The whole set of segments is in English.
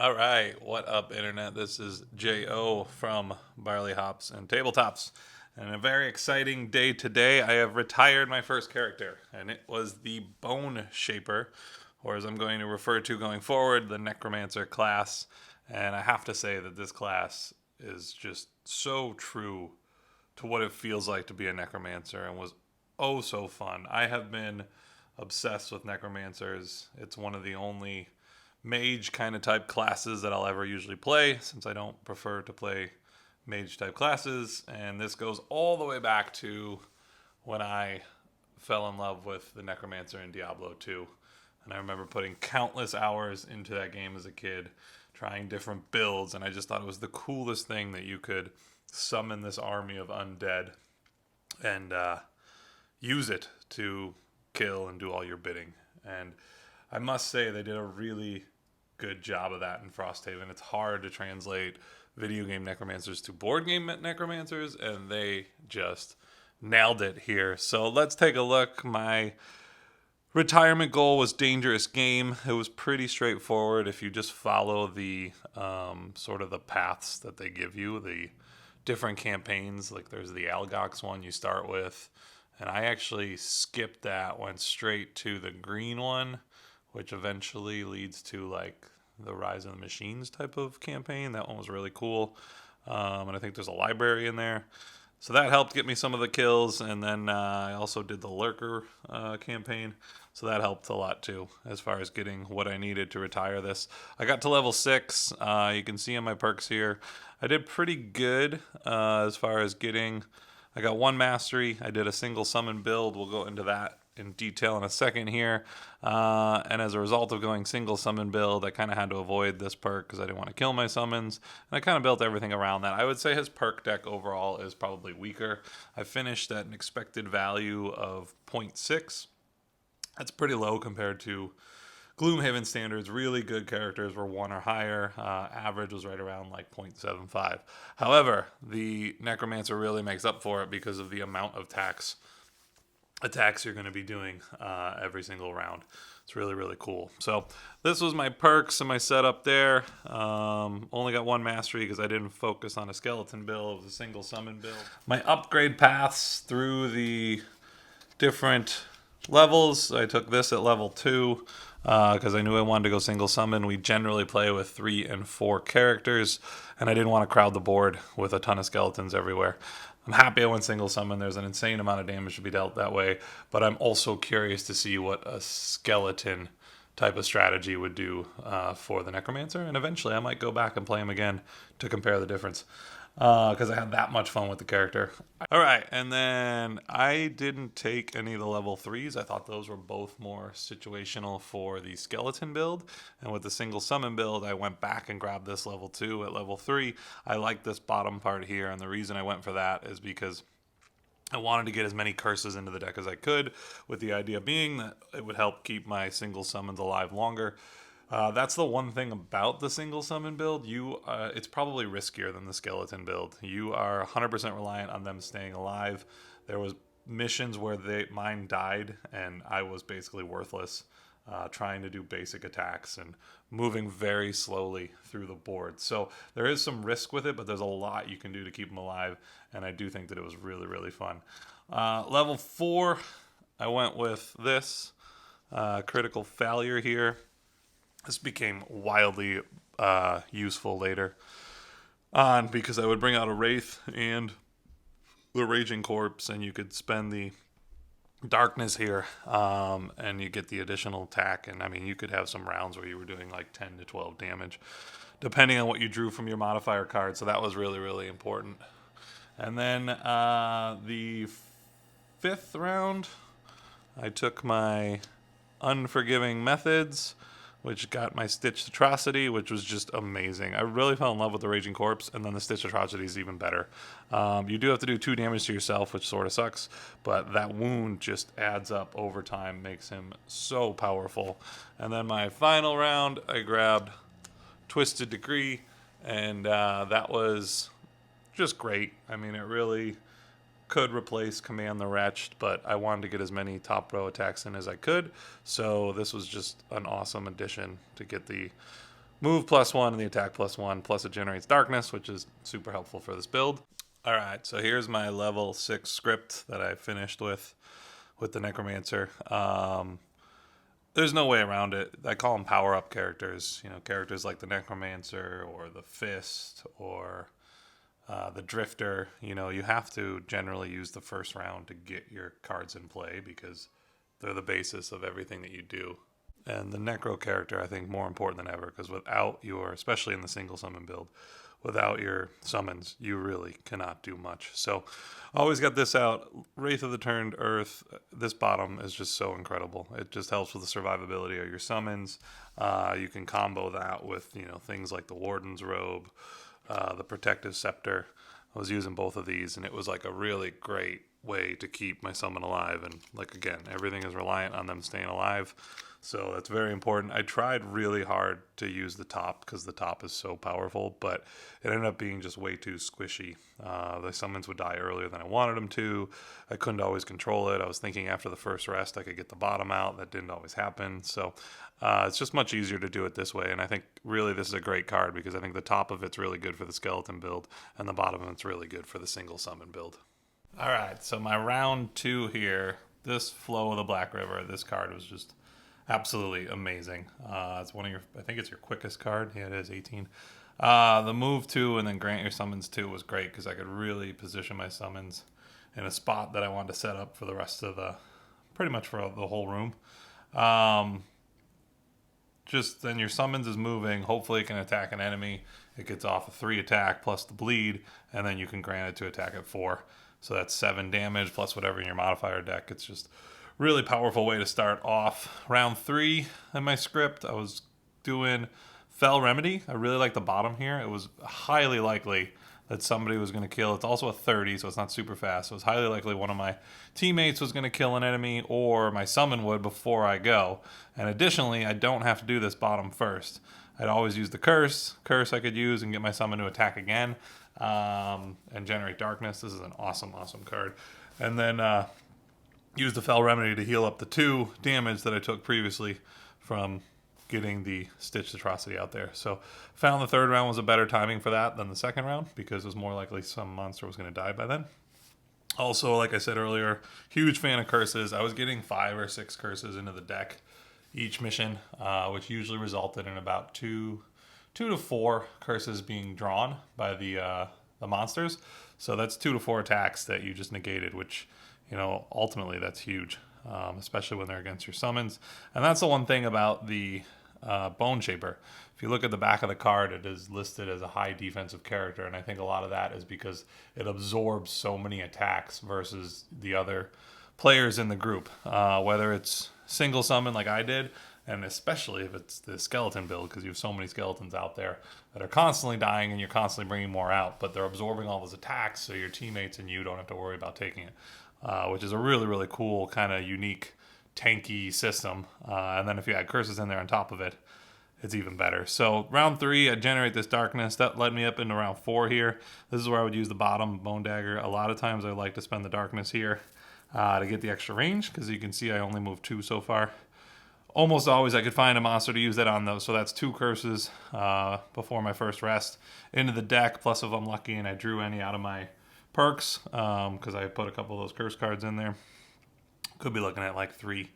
All right, what up, Internet? This is J.O. from Barley Hops and Tabletops. And a very exciting day today. I have retired my first character, and it was the Boneshaper, or as I'm going to refer to going forward, the Necromancer class. And I have to say that this class is just so true to what it feels like to be a Necromancer and was oh so fun. I have been obsessed with Necromancers. It's one of the only mage kind of type classes that I'll ever usually play, since I don't prefer to play mage type classes. And this goes all the way back to when I fell in love with the Necromancer in Diablo 2. And I remember putting countless hours into that game as a kid, trying different builds, and I just thought it was the coolest thing that you could summon this army of undead and use it to kill and do all your bidding. And I must say they did a really good job of that in Frosthaven. It's hard to translate video game necromancers to board game necromancers, and they just nailed it here. So let's take a look. My retirement goal was dangerous game. It was pretty straightforward if you just follow the sort of the paths that they give you, the different campaigns. Like there's the Algox one you start with, and I actually skipped that, went straight to the green one, which eventually leads to like the Rise of the Machines type of campaign. That one was really cool. And I think there's a library in there. So that helped get me some of the kills. And then I also did the Lurker campaign. So that helped a lot too, as far as getting what I needed to retire this. I got to level 6. You can see on my perks here. I did pretty good as far as getting... I got 1 mastery. I did a single summon build. We'll go into that in detail in a second here. And as a result of going single summon build, I kind of had to avoid this perk because I didn't want to kill my summons. And I kind of built everything around that. I would say his perk deck overall is probably weaker. I finished at an expected value of 0.6. That's pretty low compared to Gloomhaven standards. Really good characters were 1 or higher. Average was right around like 0.75. However, the Necromancer really makes up for it because of the amount of attacks you're going to be doing every single round. It's really, really cool. So this was my perks and my setup there. Only got 1 mastery because I didn't focus on a skeleton build. It was a single summon build. My upgrade paths through the different levels. I took this at level 2 because I knew I wanted to go single summon. We generally play with 3 and 4 characters, and I didn't want to crowd the board with a ton of skeletons everywhere. I'm happy I went single summon. There's an insane amount of damage to be dealt that way, but I'm also curious to see what a skeleton type of strategy would do for the Necromancer, and eventually I might go back and play him again to compare the difference because I had that much fun with the character. All right, and then I didn't take any of the level 3s. I thought those were both more situational for the skeleton build, and with the single summon build, I went back and grabbed this level 2 at level 3. I like this bottom part here, and the reason I went for that is because I wanted to get as many curses into the deck as I could, with the idea being that it would help keep my single summons alive longer. That's the one thing about the single summon build. It's probably riskier than the skeleton build. You are 100% reliant on them staying alive. There was missions where mine died, and I was basically worthless trying to do basic attacks and moving very slowly through the board. So there is some risk with it, but there's a lot you can do to keep them alive, and I do think that it was really, really fun. Level 4, I went with this critical failure here. This became wildly useful later on because I would bring out a Wraith and the Raging Corpse, and you could spend the darkness here, and you get the additional attack. And I mean, you could have some rounds where you were doing like 10 to 12 damage, depending on what you drew from your modifier card. So that was really, really important. And then the 5th round, I took my Unforgiving Methods, which got my Stitched Atrocity, which was just amazing. I really fell in love with the Raging Corpse, and then the Stitched Atrocity is even better. You do have to do 2 damage to yourself, which sort of sucks, but that wound just adds up over time, makes him so powerful. And then my final round, I grabbed Twisted Decree, and that was just great. I mean, it really could replace Command the Wretched, but I wanted to get as many top row attacks in as I could, so this was just an awesome addition to get the move +1 and the attack +1, plus it generates darkness, which is super helpful for this build. All right, so here's my level 6 script that I finished with the Necromancer. There's no way around it. I call them power-up characters. You know, characters like the Necromancer or the Fist or the Drifter. You know, you have to generally use the first round to get your cards in play because they're the basis of everything that you do. And the Necro character, I think, more important than ever because without your, especially in the single summon build, without your summons, you really cannot do much. So always got this out. Wraith of the Turned Earth. This bottom is just so incredible. It just helps with the survivability of your summons. You can combo that with, you know, things like the Warden's Robe, the Protective Scepter. I was using both of these, and it was like a really great way to keep my summon alive. And like, again, everything is reliant on them staying alive. So that's very important. I tried really hard to use the top because the top is so powerful, but it ended up being just way too squishy. The summons would die earlier than I wanted them to. I couldn't always control it. I was thinking after the first rest I could get the bottom out. That didn't always happen. So it's just much easier to do it this way. And I think really this is a great card because I think the top of it's really good for the skeleton build and the bottom of it's really good for the single summon build. All right, so my round 2 here, this Flow of the Black River, this card was just absolutely amazing. It's one of your, I think it's your quickest card. Yeah, it is 18. The move 2 and then grant your summons 2 was great because I could really position my summons in a spot that I wanted to set up for the rest of the, pretty much for the whole room. Just then your summons is moving. Hopefully it can attack an enemy. It gets off a 3 attack plus the bleed, and then you can grant it to attack at 4. So that's 7 damage plus whatever in your modifier deck. It's just really powerful way to start off. Round 3 in my script, I was doing Fell Remedy. I really like the bottom here. It was highly likely that somebody was going to kill. It's also a 30, so it's not super fast. So it was highly likely one of my teammates was going to kill an enemy or my summon would before I go. And additionally, I don't have to do this bottom first. I'd always use the curse. Curse I could use and get my summon to attack again and generate darkness. This is an awesome, awesome card. And then use the Fell Remedy to heal up the 2 damage that I took previously from getting the Stitched Attrocity out there. So found the third round was a better timing for that than the second round because it was more likely some monster was going to die by then. Also, like I said earlier, huge fan of curses. I was getting 5 or 6 curses into the deck each mission, which usually resulted in about 2 to 4 curses being drawn by the monsters. So that's 2 to 4 attacks that you just negated, which, you know, ultimately that's huge, especially when they're against your summons. And that's the one thing about the Boneshaper. If you look at the back of the card, it is listed as a high defensive character, and I think a lot of that is because it absorbs so many attacks versus the other players in the group, whether it's single summon like I did, and especially if it's the skeleton build, because you have so many skeletons out there that are constantly dying and you're constantly bringing more out, but they're absorbing all those attacks so your teammates and you don't have to worry about taking it, which is a really, really cool kind of unique tanky system. And then if you add curses in there on top of it, it's even better. So round 3, I generate this darkness. That led me up into round 4 here. This is where I would use the bottom Bone Dagger. A lot of times I like to spend the darkness here to get the extra range, because you can see I only moved 2 so far. Almost always I could find a monster to use that on, though. So that's 2 curses before my first rest into the deck. Plus if I'm lucky and I drew any out of my perks, because I put a couple of those curse cards in there. Could be looking at like 3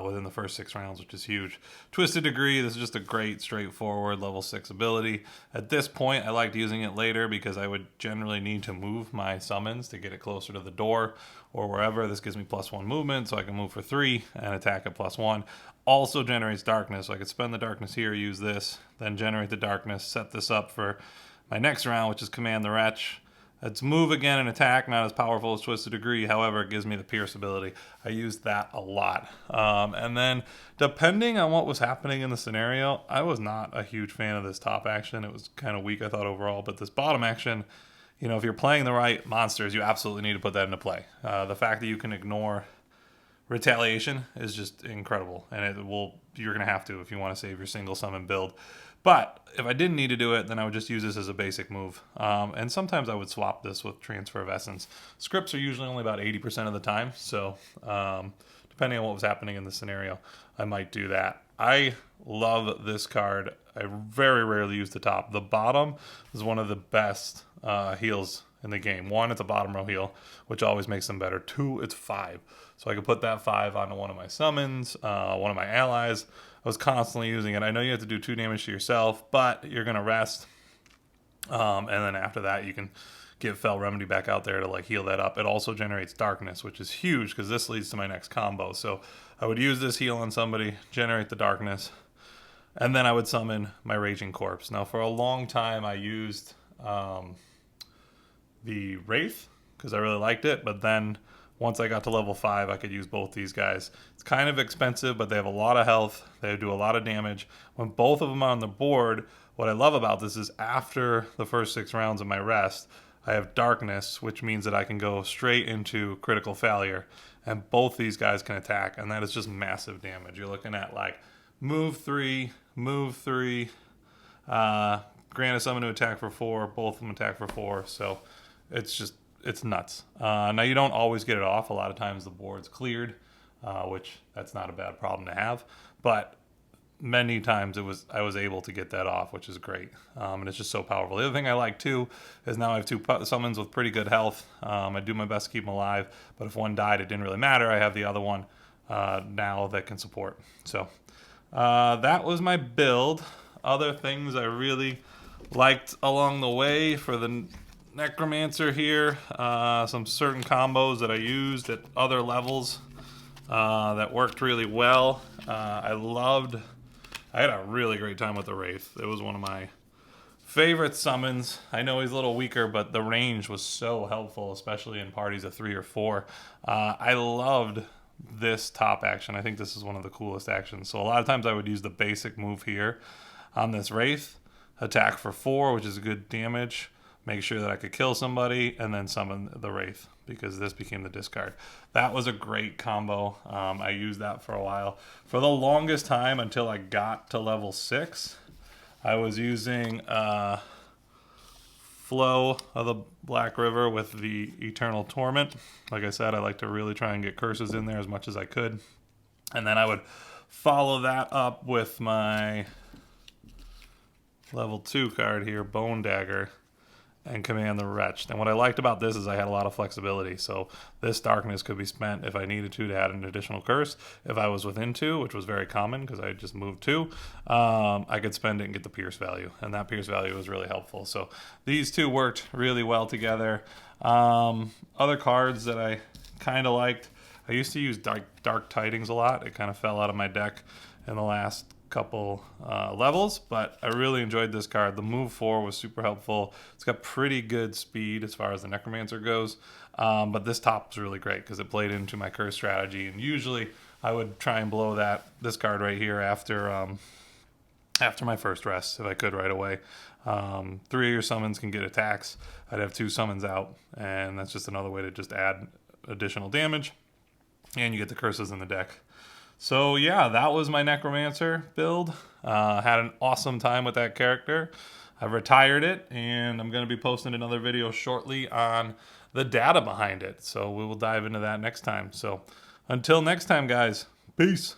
within the first 6 rounds, which is huge. Twisted Degree, this is just a great, straightforward level 6 ability. At this point, I liked using it later because I would generally need to move my summons to get it closer to the door or wherever. This gives me +1 movement, so I can move for 3 and attack at +1. Also generates darkness, so I could spend the darkness here, use this, then generate the darkness, set this up for my next round, which is Command the Wretch. It's move again and attack, not as powerful as Twisted Degree. However, it gives me the Pierce ability. I used that a lot. And then, depending on what was happening in the scenario, I was not a huge fan of this top action. It was kind of weak, I thought, overall. But this bottom action, you know, if you're playing the right monsters, you absolutely need to put that into play. The fact that you can ignore Retaliation is just incredible. And you're going to have to if you want to save your single summon build. But if I didn't need to do it, then I would just use this as a basic move. And sometimes I would swap this with Transfer of Essence. Scripts are usually only about 80% of the time, so depending on what was happening in the scenario, I might do that. I love this card. I very rarely use the top. The bottom is one of the best heals in the game. One, it's a bottom row heal, which always makes them better. Two, it's 5. So I could put that 5 onto one of my summons, one of my allies. I was constantly using it. I know you have to do 2 damage to yourself, but you're going to rest. And then after that, you can get Fel Remedy back out there to like heal that up. It also generates darkness, which is huge because this leads to my next combo. So I would use this heal on somebody, generate the darkness, and then I would summon my Raging Corpse. Now, for a long time, I used the Wraith because I really liked it, but then once I got to level 5, I could use both these guys. It's kind of expensive, but they have a lot of health. They do a lot of damage. When both of them are on the board, what I love about this is after the first 6 rounds of my rest, I have Darkness, which means that I can go straight into Critical Failure, and both these guys can attack, and that is just massive damage. You're looking at like move 3, grant a summon to attack for 4, both of them attack for 4, so it's nuts. Now you don't always get it off. A lot of times the board's cleared, which that's not a bad problem to have, but many times I was able to get that off, which is great. And it's just so powerful. The other thing I like too is now I have 2 summons with pretty good health. I do my best to keep them alive, but if one died, it didn't really matter. I have the other one now that can support. So that was my build. Other things I really liked along the way for the Necromancer here, some certain combos that I used at other levels that worked really well. I had a really great time with the Wraith. It was one of my favorite summons. I know he's a little weaker, but the range was so helpful, especially in parties of 3 or 4. I loved this top action. I think this is one of the coolest actions. So a lot of times I would use the basic move here on this Wraith. Attack for 4, which is good damage. Make sure that I could kill somebody, and then summon the Wraith, because this became the discard. That was a great combo. I used that for a while. For the longest time, until I got to level 6, I was using Flow of the Black River with the Eternal Torment. Like I said, I like to really try and get curses in there as much as I could. And then I would follow that up with my level 2 card here, Bone Dagger, and Command the Wretched. And what I liked about this is I had a lot of flexibility. So this darkness could be spent if I needed to add an additional curse. If I was within 2, which was very common because I just moved 2, I could spend it and get the pierce value. And that pierce value was really helpful. So these 2 worked really well together. Other cards that I kind of liked, I used to use Dark Tidings a lot. It kind of fell out of my deck in the last couple levels, but I really enjoyed this card. The move 4 was super helpful. It's got pretty good speed as far as the Necromancer goes, but this top was really great because it played into my curse strategy, and usually I would try and blow this card right here after my first rest if I could right away. 3 of your summons can get attacks. I'd have 2 summons out, and that's just another way to just add additional damage, and you get the curses in the deck. So yeah, that was my Necromancer build. Had an awesome time with that character. I've retired it, and I'm going to be posting another video shortly on the data behind it. So we will dive into that next time. So until next time, guys, peace.